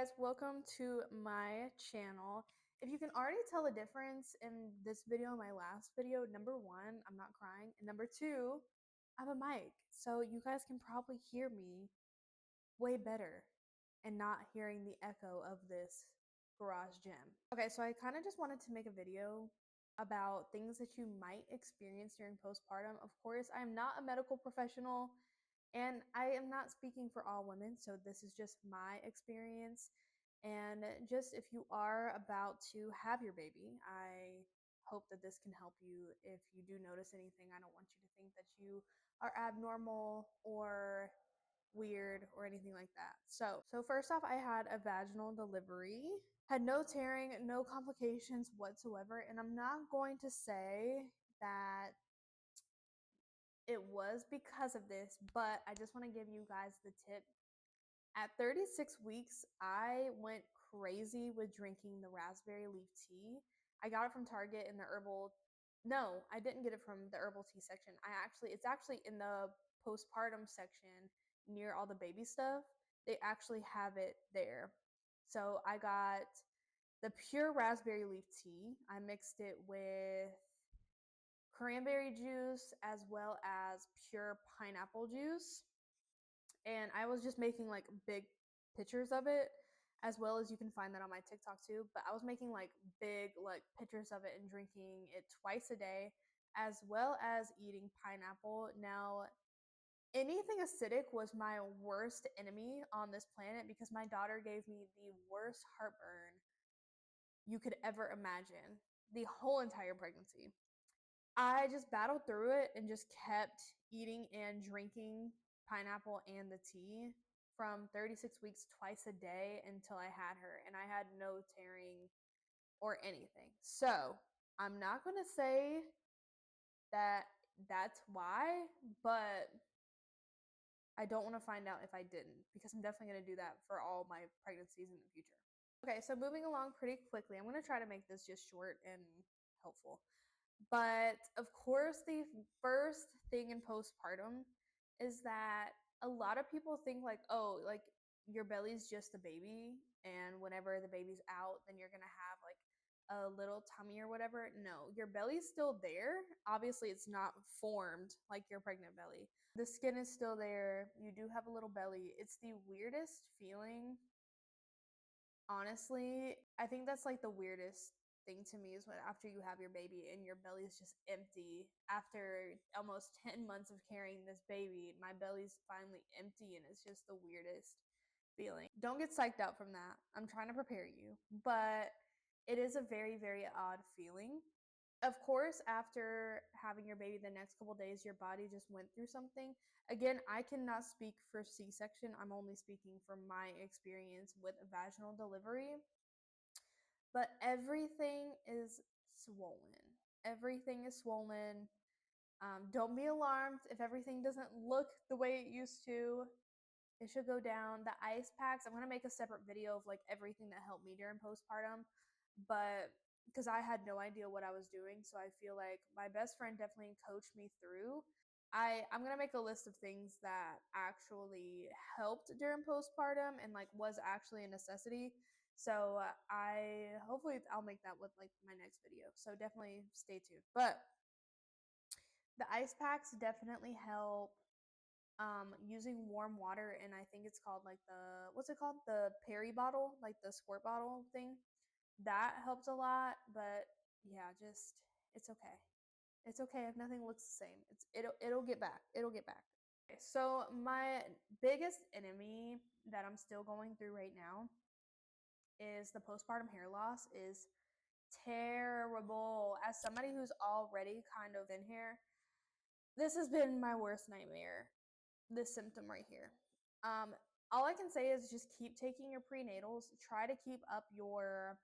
Guys, welcome to my channel. If you can already tell the difference in this video and my last video, number one, I'm not crying, and number two, I have a mic, so you guys can probably hear me way better and not hearing the echo of this garage gym. Okay, so I kind of just wanted to make a video about things that you might experience during postpartum. Of course, I'm not a medical professional and I am not speaking for all women, so this is just my experience. And just if you are about to have your baby, I hope that this can help you. If you do notice anything, I don't want you to think that you are abnormal or weird or anything like that. So first off, I had a vaginal delivery. Had no tearing, no complications whatsoever, and I'm not going to say that it was because of this, but I just want to give you guys the tip. At 36 weeks, I went crazy with drinking the raspberry leaf tea. I got it from Target in the herbal. No, I didn't get it from the herbal tea section. It's actually in the postpartum section near all the baby stuff. They actually have it there. So I got the pure raspberry leaf tea. I mixed it with cranberry juice as well as pure pineapple juice. And I was just making like big pictures of it, as well as you can find that on my TikTok too. But I was making like big like pictures of it and drinking it twice a day, as well as eating pineapple. Now, anything acidic was my worst enemy on this planet because my daughter gave me the worst heartburn you could ever imagine the whole entire pregnancy. I just battled through it and just kept eating and drinking pineapple and the tea from 36 weeks twice a day until I had her, and I had no tearing or anything. So I'm not going to say that that's why, but I don't want to find out if I didn't, because I'm definitely going to do that for all my pregnancies in the future. Okay, so moving along pretty quickly, I'm going to try to make this just short and helpful. But of course, the first thing in postpartum is that a lot of people think like, oh, like your belly's just a baby, and whenever the baby's out, then you're gonna have like a little tummy or whatever. No, your belly's still there. Obviously, it's not formed like your pregnant belly. The skin is still there. You do have a little belly. It's the weirdest feeling. Honestly, I think that's like the weirdest thing to me is when after you have your baby and your belly is just empty after almost 10 months of carrying this baby, my belly's finally empty and it's just the weirdest feeling. Don't get psyched out from that. I'm trying to prepare you, but it is a very, very odd feeling. Of course, after having your baby the next couple days, your body just went through something. Again, I cannot speak for C-section. I'm only speaking from my experience with a vaginal delivery. But everything is swollen. Everything is swollen. Don't be alarmed if everything doesn't look the way it used to. It should go down. The ice packs, I'm going to make a separate video of like everything that helped me during postpartum. But because I had no idea what I was doing, so I feel like my best friend definitely coached me through. I'm gonna make a list of things that actually helped during postpartum and like was actually a necessity. So I hopefully I'll make that with like my next video. So definitely stay tuned. But the ice packs definitely help. Using warm water, and I think it's called like what's it called, the Perry bottle, like the squirt bottle thing, that helps a lot. But yeah, just it's okay. It's okay if nothing looks the same. It'll get back. It'll get back. Okay, so my biggest enemy that I'm still going through right now is the postpartum hair loss is terrible. As somebody who's already kind of in here, this has been my worst nightmare. This symptom right here. Um, all I can say is just keep taking your prenatals. Try to keep up your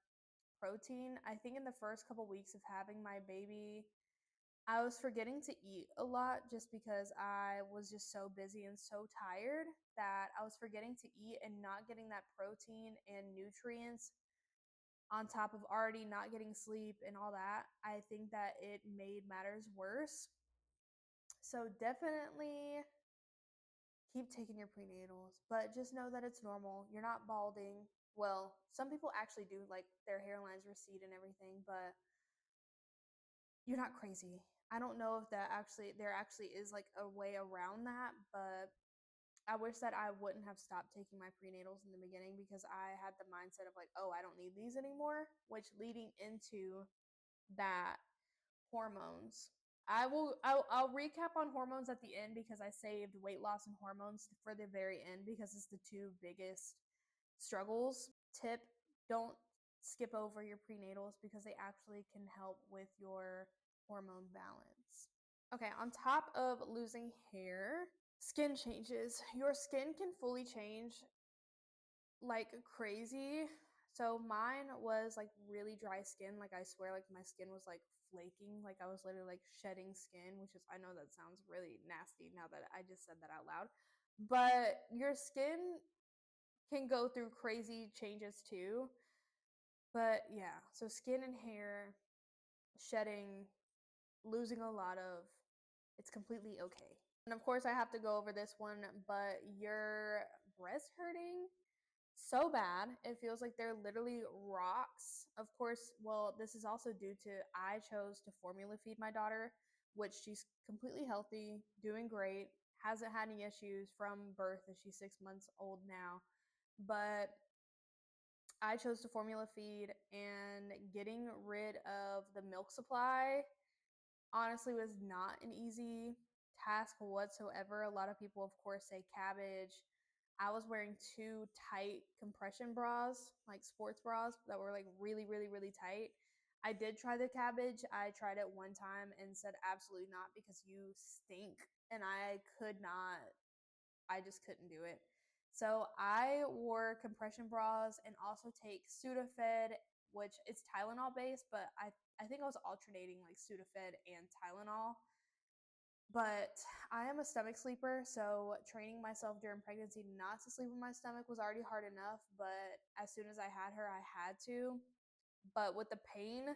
protein. I think in the first couple weeks of having my baby, I was forgetting to eat a lot just because I was just so busy and so tired that I was forgetting to eat and not getting that protein and nutrients on top of already not getting sleep and all that. I think that it made matters worse. So definitely keep taking your prenatals, but just know that it's normal. You're not balding. well, some people actually do, like their hairlines recede and everything, but you're not crazy. I don't know if there actually is like a way around that, but I wish that I wouldn't have stopped taking my prenatals in the beginning because I had the mindset of like, oh, I don't need these anymore, which leading into that hormones. I'll recap on hormones at the end because I saved weight loss and hormones for the very end because it's the two biggest struggles. Tip, don't skip over your prenatals because they actually can help with your hormone balance. Okay, on top of losing hair, skin changes. Your skin can fully change like crazy. So mine was like really dry skin. Like I swear, like my skin was like flaking. Like I was literally like shedding skin, which is, I know that sounds really nasty now that I just said that out loud. But your skin can go through crazy changes too. But yeah, so skin and hair, shedding, losing a lot of, it's completely okay. And of course, I have to go over this one, but your breast hurting so bad. It feels like they're literally rocks. Of course, well, this is also due to I chose to formula feed my daughter, which she's completely healthy, doing great, hasn't had any issues from birth, and she's 6 months old now. But I chose to formula feed, and getting rid of the milk supply honestly was not an easy task whatsoever. A lot of people, of course, say cabbage. I was wearing two tight compression bras, like sports bras that were like really, really, really tight. I did try the cabbage. I tried it one time and said absolutely not because you stink. And I could not, I just couldn't do it. So I wore compression bras and also take Sudafed, which is Tylenol based, but I think I was alternating like Sudafed and Tylenol. But I am a stomach sleeper, so training myself during pregnancy not to sleep with my stomach was already hard enough. But as soon as I had her, I had to. But with the pain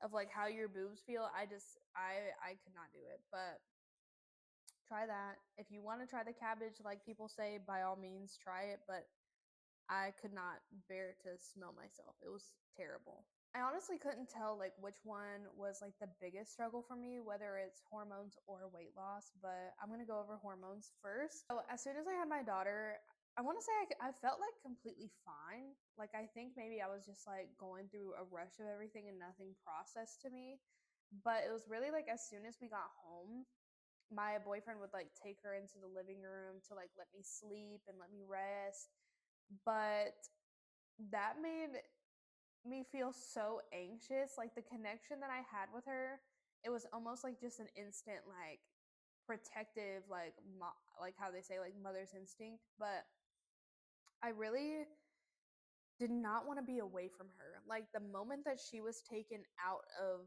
of like how your boobs feel, I could not do it. But try that. If you want to try the cabbage, like people say, by all means, try it. But I could not bear to smell myself. It was terrible. I honestly couldn't tell like which one was like the biggest struggle for me, whether it's hormones or weight loss, but I'm gonna go over hormones first. So as soon as I had my daughter, I want to say I felt like completely fine. Like I think maybe I was just like going through a rush of everything and nothing processed to me. But it was really like as soon as we got home, my boyfriend would like take her into the living room to like let me sleep and let me rest. But that made me feel so anxious. Like the connection that I had with her, it was almost like just an instant like protective like how they say like mother's instinct, but I really did not want to be away from her. Like the moment that she was taken out of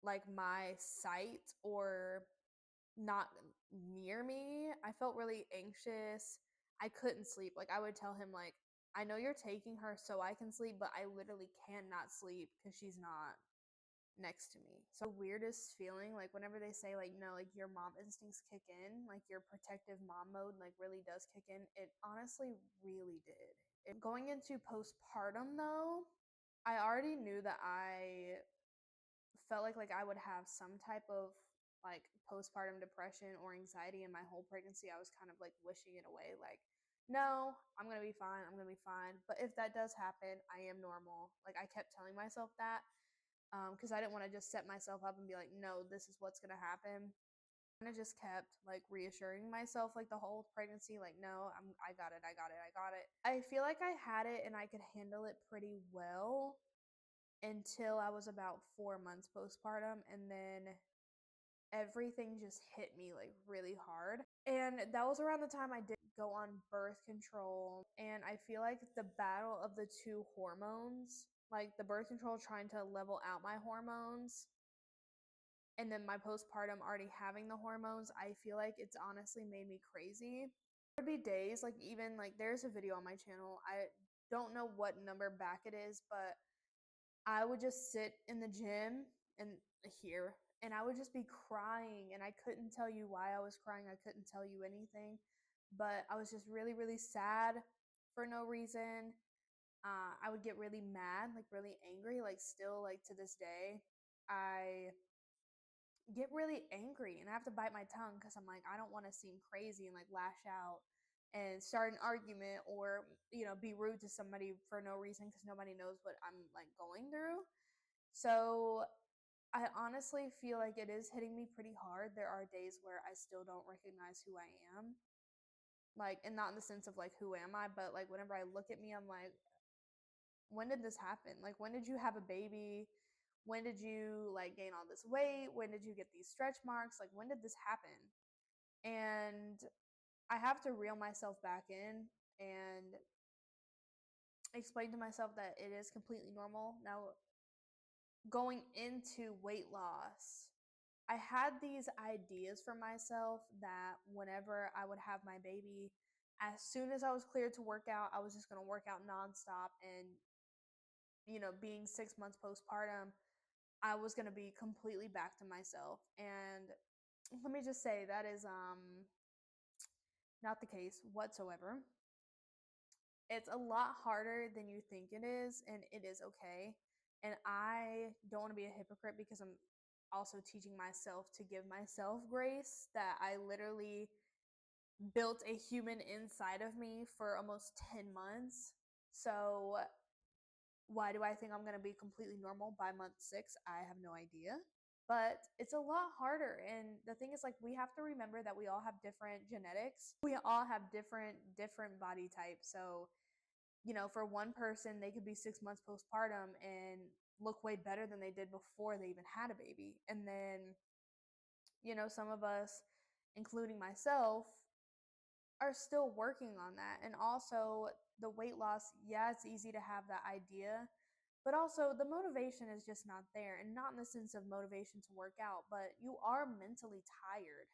like my sight or not near me, I felt really anxious. I couldn't sleep. Like I would tell him like, I know you're taking her so I can sleep, but I literally cannot sleep because she's not next to me. So the weirdest feeling, like whenever they say like, no, like your mom instincts kick in, like your protective mom mode like really does kick in, it honestly really did. Going into postpartum though, I already knew that I felt like I would have some type of like postpartum depression or anxiety in my whole pregnancy. I was kind of like wishing it away, like, no, I'm gonna be fine, I'm gonna be fine. But if that does happen, I am normal. Like I kept telling myself that because I didn't want to just set myself up and be like, no, this is what's gonna happen. And I just kept like reassuring myself like the whole pregnancy, like, no, I got it, I got it, I got it. I feel like I had it and I could handle it pretty well until I was about 4 months postpartum, and then everything just hit me like really hard. And that was around the time I did go on birth control. And I feel like the battle of the two hormones, like the birth control trying to level out my hormones, and then my postpartum already having the hormones, I feel like it's honestly made me crazy. There'd be days, like even like there's a video on my channel. I don't know what number back it is, but I would just sit in the gym and here, and I would just be crying, and I couldn't tell you why I was crying. I couldn't tell you anything, but I was just really, really sad for no reason. I would get really mad, like really angry, like still like to this day. I get really angry and I have to bite my tongue because I'm like, I don't want to seem crazy and like lash out and start an argument or, you know, be rude to somebody for no reason because nobody knows what I'm like going through. So I honestly feel like it is hitting me pretty hard. There are days where I still don't recognize who I am. Like, and not in the sense of like, who am I, but like, whenever I look at me, I'm like, when did this happen? Like, when did you have a baby? When did you like gain all this weight? When did you get these stretch marks? Like, when did this happen? And I have to reel myself back in and explain to myself that it is completely normal. Now, going into weight loss, I had these ideas for myself that whenever I would have my baby, as soon as I was cleared to work out, I was just going to work out nonstop. And, you know, being 6 months postpartum, I was going to be completely back to myself. And let me just say that is not the case whatsoever. It's a lot harder than you think it is, and it is okay. And I don't want to be a hypocrite because I'm also teaching myself to give myself grace, that I literally built a human inside of me for almost 10 months. So why do I think I'm going to be completely normal by month 6? I have no idea. But it's a lot harder. And the thing is, like, we have to remember that we all have different genetics. We all have different body types. So, you know, for one person, they could be 6 months postpartum and look way better than they did before they even had a baby. And then, you know, some of us, including myself, are still working on that. And also, the weight loss, yeah, it's easy to have that idea, but also the motivation is just not there. And not in the sense of motivation to work out, but you are mentally tired.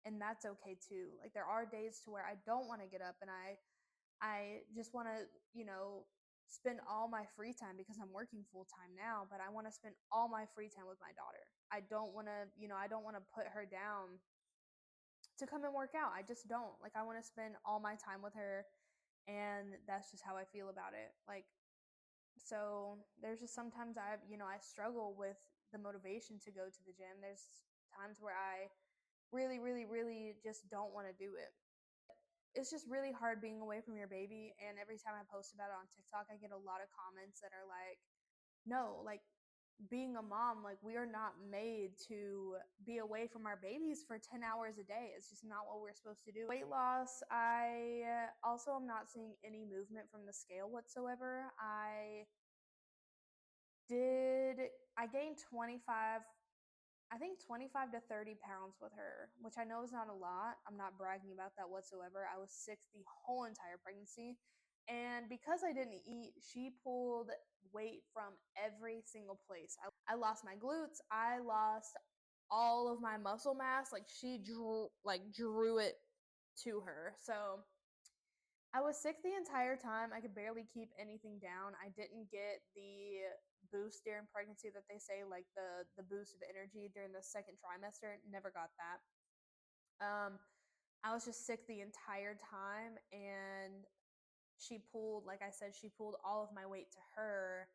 And that's okay too. Like, there are days to where I don't want to get up and I just want to, you know, spend all my free time because I'm working full time now, but I want to spend all my free time with my daughter. I don't want to, you know, I don't want to put her down to come and work out. I just don't. Like, I want to spend all my time with her, and that's just how I feel about it. Like, so there's just sometimes you know, I struggle with the motivation to go to the gym. There's times where I really, really, really just don't want to do it. It's just really hard being away from your baby. And every time I post about it on TikTok, I get a lot of comments that are like, no, like, being a mom, like, we are not made to be away from our babies for 10 hours a day. It's just not what we're supposed to do. Weight loss, I also am not seeing any movement from the scale whatsoever. Did I gained 25, I think 25 to 30 pounds with her, which I know is not a lot. I'm not bragging about that whatsoever. I was sick the whole entire pregnancy. And because I didn't eat, she pulled weight from every single place. I lost my glutes. I lost all of my muscle mass. Like, she drew it to her. So I was sick the entire time. I could barely keep anything down. I didn't get the boost during pregnancy that they say, like the boost of energy during the second trimester. Never got that. I was just sick the entire time, and she pulled, like I said, she pulled all of my weight to her.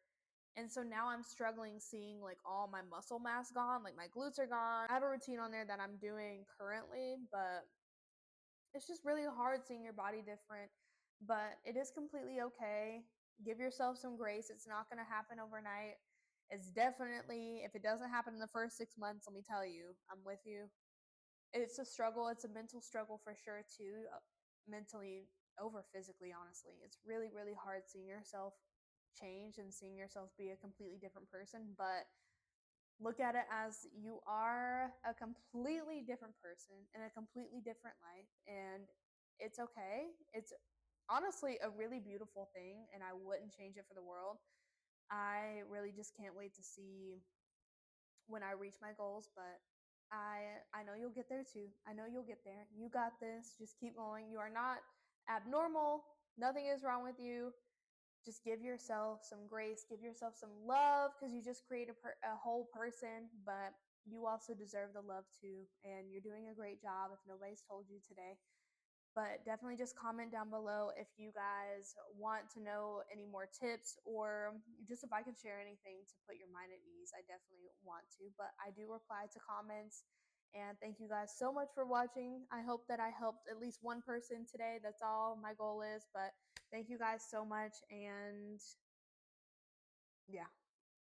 And so now I'm struggling seeing like all my muscle mass gone, like my glutes are gone. I have a routine on there that I'm doing currently, but it's just really hard seeing your body different. But it is completely okay. Give yourself some grace. It's not going to happen overnight. It's definitely, if it doesn't happen in the first 6 months, let me tell you, I'm with you. It's a struggle. It's a mental struggle for sure, too. Mentally over physically, honestly. It's really, really hard seeing yourself change and seeing yourself be a completely different person. But look at it as you are a completely different person in a completely different life, and it's okay. It's honestly a really beautiful thing, and I wouldn't change it for the world. I really just can't wait to see when I reach my goals, but I know you'll get there too. I know you'll get there. You got this. Just keep going. You are not abnormal. Nothing is wrong with you. Just give yourself some grace, give yourself some love, because you just create a whole person, but you also deserve the love too. And you're doing a great job if nobody's told you today. But definitely just comment down below if you guys want to know any more tips, or just if I can share anything to put your mind at ease. I definitely want to, but I do reply to comments. And thank you guys so much for watching. I hope that I helped at least one person today. That's all my goal is. But thank you guys so much. And yeah.